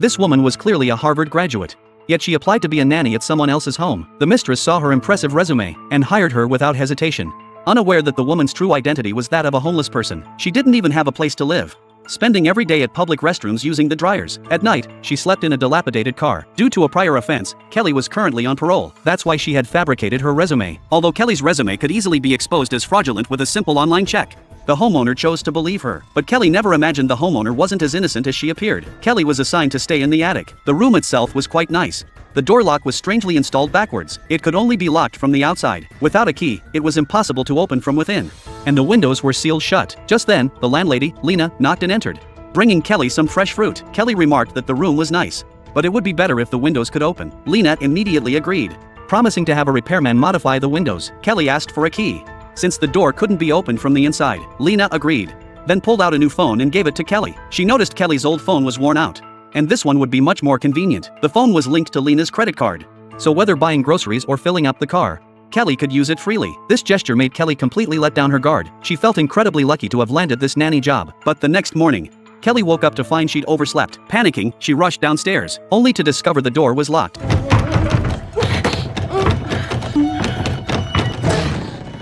This woman was clearly a Harvard graduate. Yet she applied to be a nanny at someone else's home. The mistress saw her impressive resume and hired her without hesitation. Unaware that the woman's true identity was that of a homeless person, she didn't even have a place to live, spending every day at public restrooms using the dryers. At night, she slept in a dilapidated car. Due to a prior offense, Kelly was currently on parole. That's why she had fabricated her resume. Although Kelly's resume could easily be exposed as fraudulent with a simple online check, the homeowner chose to believe her. But Kelly never imagined the homeowner wasn't as innocent as she appeared. Kelly was assigned to stay in the attic. The room itself was quite nice. The door lock was strangely installed backwards. It could only be locked from the outside. Without a key, it was impossible to open from within. And the windows were sealed shut. Just then, the landlady, Lena, knocked and entered, bringing Kelly some fresh fruit. Kelly remarked that the room was nice, but it would be better if the windows could open. Lena immediately agreed, promising to have a repairman modify the windows. Kelly asked for a key, since the door couldn't be opened from the inside. Lena agreed, then pulled out a new phone and gave it to Kelly. She noticed Kelly's old phone was worn out, and this one would be much more convenient. The phone was linked to Lena's credit card, so whether buying groceries or filling up the car, Kelly could use it freely. This gesture made Kelly completely let down her guard. She felt incredibly lucky to have landed this nanny job. But the next morning, Kelly woke up to find she'd overslept. Panicking, she rushed downstairs, only to discover the door was locked.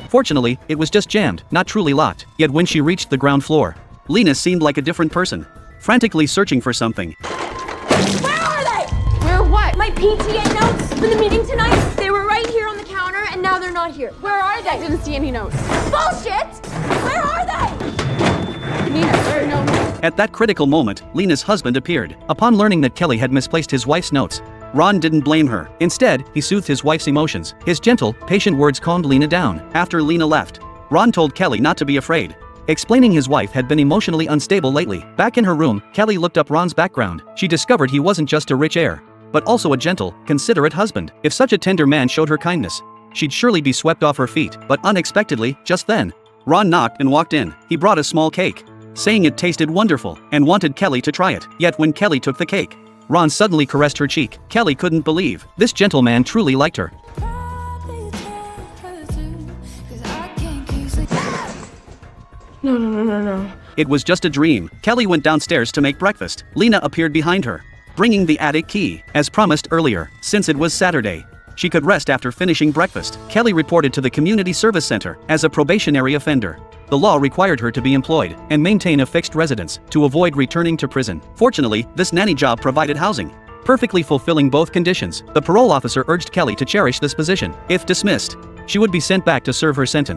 Fortunately, it was just jammed, not truly locked. Yet when she reached the ground floor, Lena seemed like a different person, frantically searching for something. Where are they? Where what? My PTA notes for the meeting tonight. They were right here on the counter and now they're not here. Where are they? I didn't see any notes. Bullshit! Where are they? Nina, there are no notes. At that critical moment, Lena's husband appeared. Upon learning that Kelly had misplaced his wife's notes, Ron didn't blame her. Instead, he soothed his wife's emotions. His gentle, patient words calmed Lena down. After Lena left, Ron told Kelly not to be afraid, explaining his wife had been emotionally unstable lately. Back in her room, Kelly looked up Ron's background. She discovered he wasn't just a rich heir, but also a gentle, considerate husband. If such a tender man showed her kindness, she'd surely be swept off her feet. But unexpectedly, just then, Ron knocked and walked in. He brought a small cake, saying it tasted wonderful, and wanted Kelly to try it. Yet when Kelly took the cake, Ron suddenly caressed her cheek. Kelly couldn't believe this gentleman truly liked her. No. It was just a dream. Kelly went downstairs to make breakfast. Lena appeared behind her, bringing the attic key. As promised earlier, since it was Saturday, she could rest after finishing breakfast. Kelly reported to the community service center. As a probationary offender, the law required her to be employed and maintain a fixed residence to avoid returning to prison. Fortunately, this nanny job provided housing, perfectly fulfilling both conditions. The parole officer urged Kelly to cherish this position. If dismissed, she would be sent back to serve her sentence.